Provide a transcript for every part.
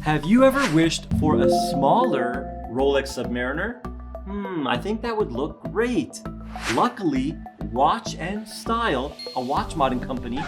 Have you ever wished for a smaller Rolex Submariner? I think that would look great. Luckily, Watch and Style, a watch modding company,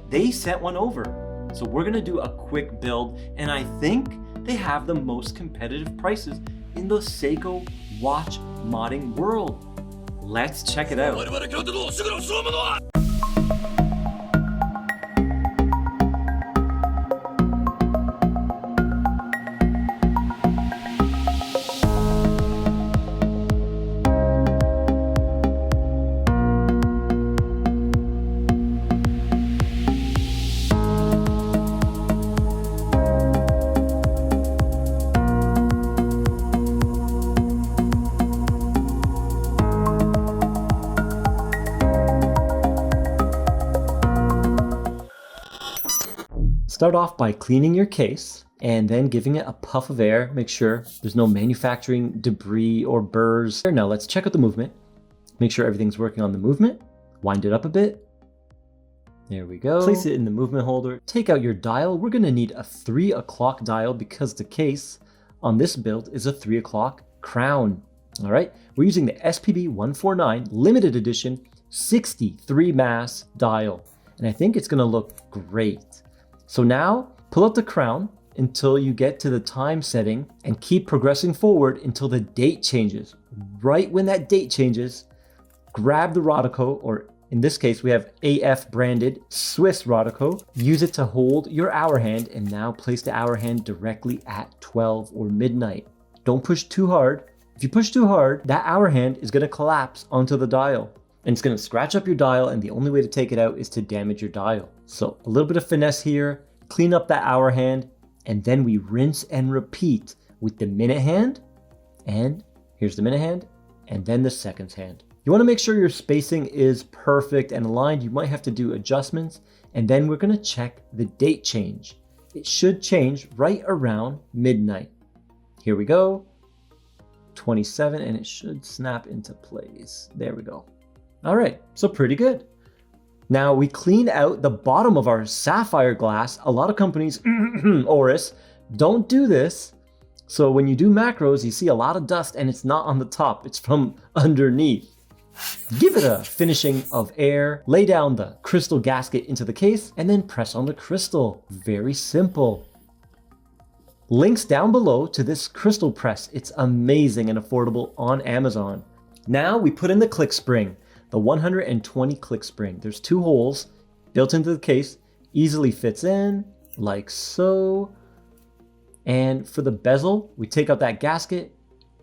they sent one over. So we're gonna do a quick build, and I think they have the most competitive prices in the Seiko watch modding world. Let's check it out. Start off by cleaning your case and then giving it a puff of air. Make sure there's no manufacturing debris or burrs. Now let's check out the movement. Make sure everything's working on the movement. Wind it up a bit. There we go. Place it in the movement holder. Take out your dial. We're gonna need a 3 o'clock dial because the case on this build is a 3 o'clock crown. All right, we're using the SPB149 limited edition 63 mass dial. And I think it's gonna look great. So now pull out the crown until you get to the time setting and keep progressing forward until the date changes. Right when that date changes, grab the Rodico, or in this case, we have AF branded Swiss Rodico. Use it to hold your hour hand, and now place the hour hand directly at 12 or midnight. Don't push too hard. If you push too hard, that hour hand is gonna collapse onto the dial. And it's gonna scratch up your dial, and the only way to take it out is to damage your dial. So a little bit of finesse here, clean up that hour hand, and then we rinse and repeat with the minute hand, and here's the minute hand, and then the seconds hand. You wanna make sure your spacing is perfect and aligned. You might have to do adjustments, and then we're gonna check the date change. It should change right around midnight. Here we go, 27, and it should snap into place. There we go. All right, so pretty good. Now we clean out the bottom of our sapphire glass. A lot of companies, Oris, don't do this. So when you do macros, you see a lot of dust and it's not on the top, it's from underneath. Give it a finishing of air, lay down the crystal gasket into the case, and then press on the crystal. Very simple. Links down below to this crystal press. It's amazing and affordable on Amazon. Now we put in the click spring. The 120 click spring. There's 2 holes built into the case, easily fits in like so. And for the bezel, we take out that gasket,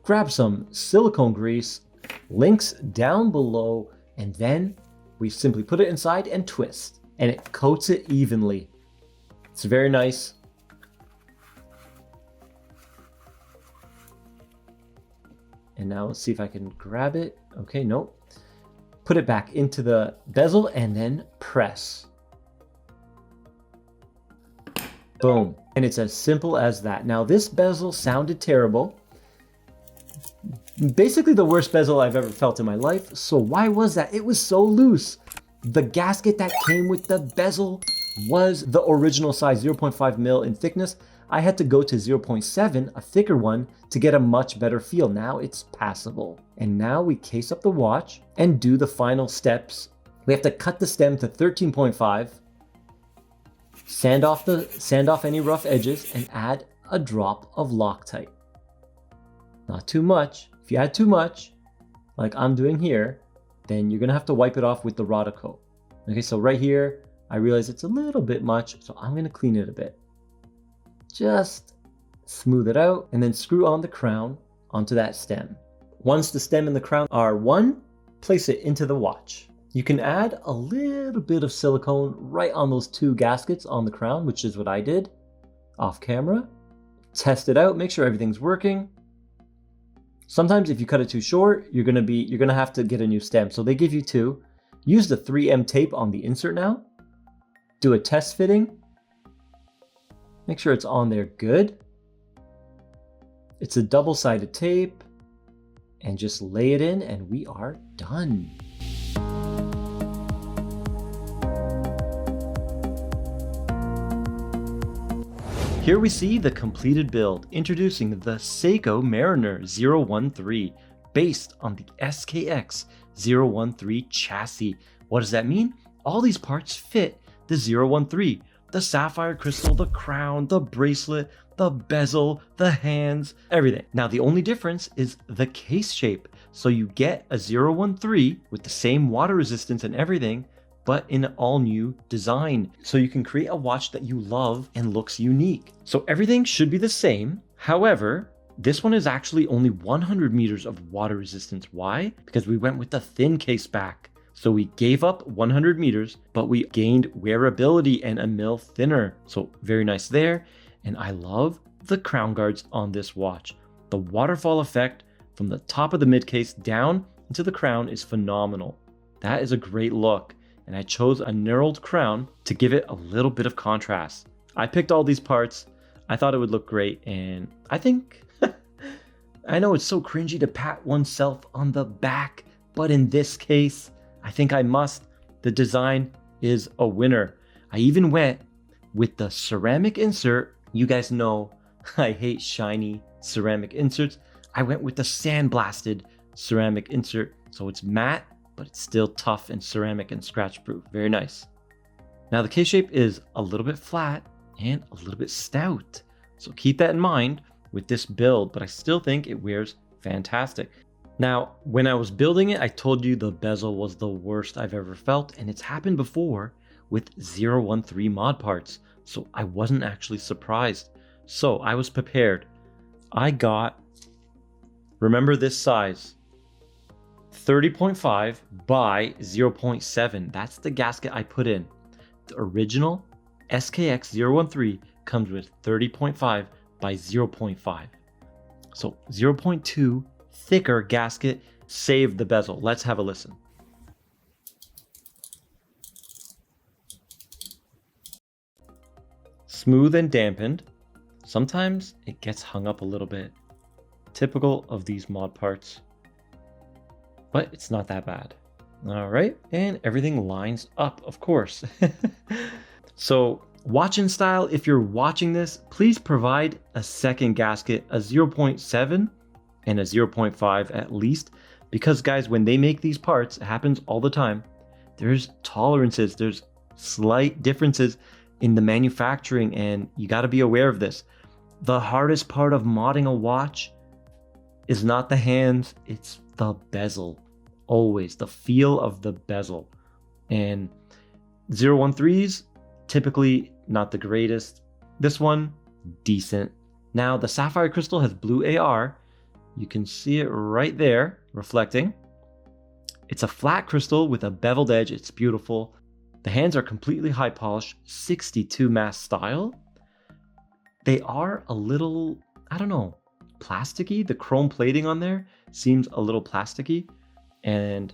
grab some silicone grease, links down below, and then we simply put it inside and twist, and it coats it evenly. It's very nice. And now let's see if I can grab it. Okay, nope. Put it back into the bezel and then press. Boom. And it's as simple as that. Now this bezel sounded terrible. Basically the worst bezel I've ever felt in my life. So why was that? It was so loose. The gasket that came with the bezel was the original size, 0.5 mil in thickness. I had to go to 0.7, a thicker one, to get a much better feel. Now it's passable. And now we case up the watch and do the final steps. We have to cut the stem to 13.5, sand off any rough edges, and add a drop of Loctite. Not too much. If you add too much, like I'm doing here, then you're gonna have to wipe it off with the Rodico. Okay, so right here, I realize it's a little bit much, so I'm gonna clean it a bit. Just smooth it out and then screw on the crown onto that stem. Once the stem and the crown are one, place it into the watch. You can add a little bit of silicone right on those 2 gaskets on the crown, which is what I did off camera. Test it out, make sure everything's working. Sometimes if you cut it too short, you're gonna have to get a new stem. So they give you 2. Use the 3M tape on the insert now. Do a test fitting. Make sure it's on there good. It's a double-sided tape, and just lay it in and we are done. Here we see the completed build, introducing the Seiko Mariner 013, based on the SKX 013 chassis. What does that mean? All these parts fit the 013. The sapphire crystal, the crown, the bracelet, the bezel, the hands, everything. Now the only difference is the case shape. So you get a 013 with the same water resistance and everything, but in an all new design. So you can create a watch that you love and looks unique. So everything should be the same. However, this one is actually only 100 meters of water resistance. Why? Because we went with the thin case back. So we gave up 100 meters, but we gained wearability and a mil thinner. So very nice there. And I love the crown guards on this watch. The waterfall effect from the top of the mid case down into the crown is phenomenal. That is a great look. And I chose a knurled crown to give it a little bit of contrast. I picked all these parts. I thought it would look great. And I think, I know it's so cringy to pat oneself on the back, but in this case, I think I must. The design is a winner. I even went with the ceramic insert. You guys know I hate shiny ceramic inserts. I went with the sandblasted ceramic insert. So it's matte, but it's still tough and ceramic and scratch proof. Very nice. Now the case shape is a little bit flat and a little bit stout. So keep that in mind with this build, but I still think it wears fantastic. Now, when I was building it, I told you the bezel was the worst I've ever felt, and it's happened before with 013 mod parts, so I wasn't actually surprised. So I was prepared. I got, remember this size, 30.5 by 0.7. That's the gasket I put in. The original SKX 013 comes with 30.5 by 0.5. So 0.2 thicker gasket saved the bezel. Let's have a listen. Smooth and dampened. Sometimes it gets hung up a little bit. Typical of these mod parts. But it's not that bad. All right, and everything lines up, of course. So watch-in style, if you're watching this, please provide a second gasket, a 0.7 and a 0.5 at least, because guys, when they make these parts, it happens all the time. There's tolerances, there's slight differences in the manufacturing, and you got to be aware of this. The hardest part of modding a watch is not the hands, it's the bezel. Always the feel of the bezel. And 013s, typically not the greatest. This one, decent. Now the sapphire crystal has blue AR. You can see it right there, reflecting. It's a flat crystal with a beveled edge. It's beautiful. The hands are completely high polished, 62 mass style. They are a little, I don't know, plasticky. The chrome plating on there seems a little plasticky, and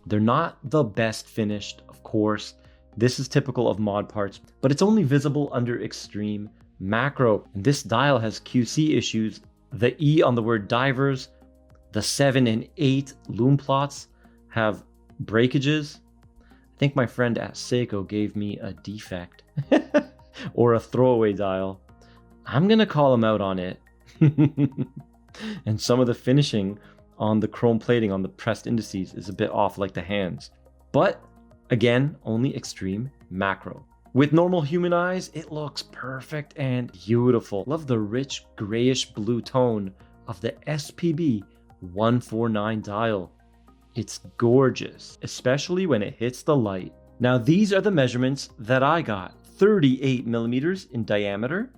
they're not the best finished, of course. This is typical of mod parts, but it's only visible under extreme macro. And this dial has QC issues. The E on the word divers, the 7 and 8 loom plots have breakages. I think my friend at Seiko gave me a defect or a throwaway dial. I'm gonna call him out on it. And some of the finishing on the chrome plating on the pressed indices is a bit off, like the hands. But again, only extreme macro. With normal human eyes, it looks perfect and beautiful. Love the rich grayish blue tone of the SPB149 dial. It's gorgeous, especially when it hits the light. Now these are the measurements that I got. 38 millimeters in diameter.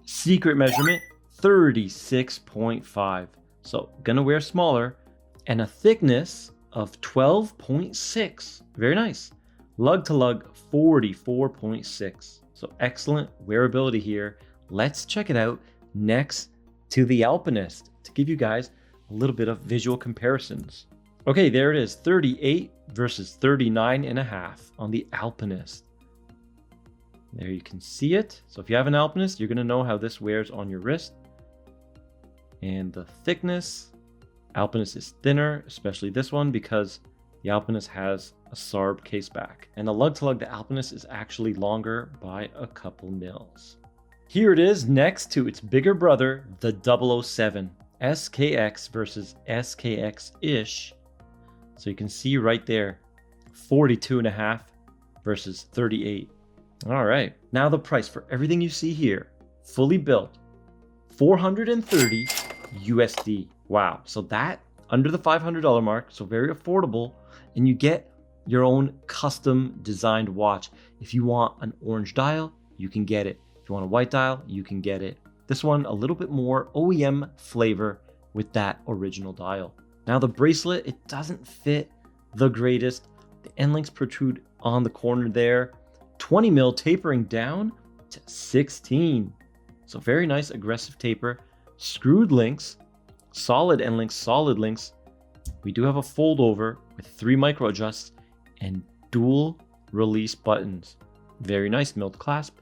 Secret measurement, 36.5. So gonna wear smaller. And a thickness of 12.6. Very nice. Lug to lug, 44.6. So excellent wearability here. Let's check it out next to the Alpinist to give you guys a little bit of visual comparisons. Okay, there it is, 38 versus 39.5 on the Alpinist. There you can see it. So if you have an Alpinist, you're gonna know how this wears on your wrist. And the thickness, Alpinist is thinner, especially this one, because the Alpinist has a SARB case back. And the lug to lug, the Alpinist is actually longer by a couple mils. Here it is next to its bigger brother, the 007. SKX versus SKX-ish. So you can see right there, 42.5 versus 38. All right, now the price for everything you see here, fully built, 430 USD. Wow, so that under the $500 mark, so very affordable, and you get your own custom designed watch. If you want an orange dial, you can get it. If you want a white dial, you can get it. This one, a little bit more OEM flavor with that original dial. Now the bracelet, it doesn't fit the greatest. The end links protrude on the corner there. 20 mil tapering down to 16. So very nice aggressive taper. Screwed links, solid end links, solid links. We do have a fold over with 3 micro adjusts and dual release buttons. Very nice milled clasp.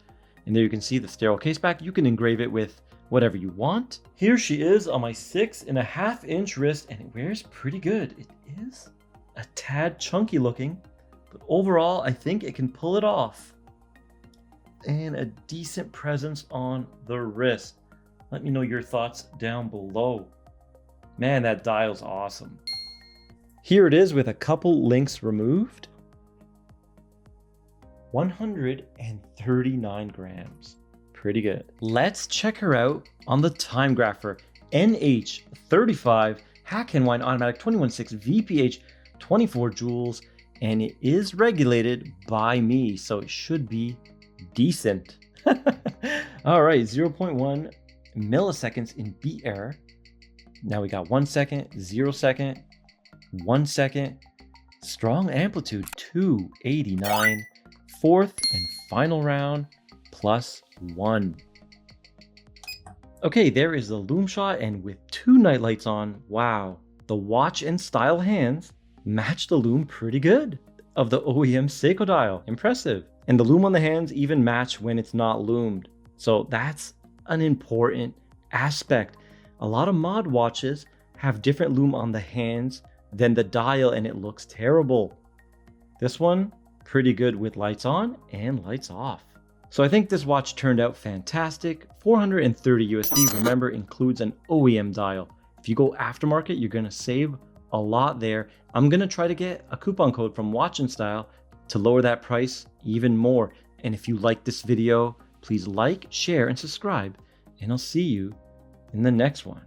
And there you can see the sterile case back. You can engrave it with whatever you want. Here she is on my 6.5-inch wrist, and it wears pretty good. It is a tad chunky looking, but overall I think it can pull it off. And a decent presence on the wrist. Let me know your thoughts down below. Man, that dial's awesome. Here it is with a couple links removed. 139 grams. Pretty good. Let's check her out on the time grapher. NH35 Hack and Wind Automatic 21.6 VPH 24 joules, and it is regulated by me, so it should be decent. All right, 0.1 milliseconds in beat error. Now we got 1 second, 0 second, 1 second. Strong amplitude 289. Fourth and final round +1. Okay, there is the loom shot, and with 2 night lights on, wow, the watch and style hands match the loom pretty good of the OEM Seiko dial. Impressive. And the loom on the hands even match when it's not loomed. So that's an important aspect. A lot of mod watches have different loom on the hands than the dial, and it looks terrible. This one, pretty good with lights on and lights off. So I think this watch turned out fantastic. 430 USD, remember, includes an OEM dial. If you go aftermarket, you're gonna save a lot there. I'm gonna try to get a coupon code from Watch and Style to lower that price even more. And if you like this video, please like, share, and subscribe, and I'll see you in the next one.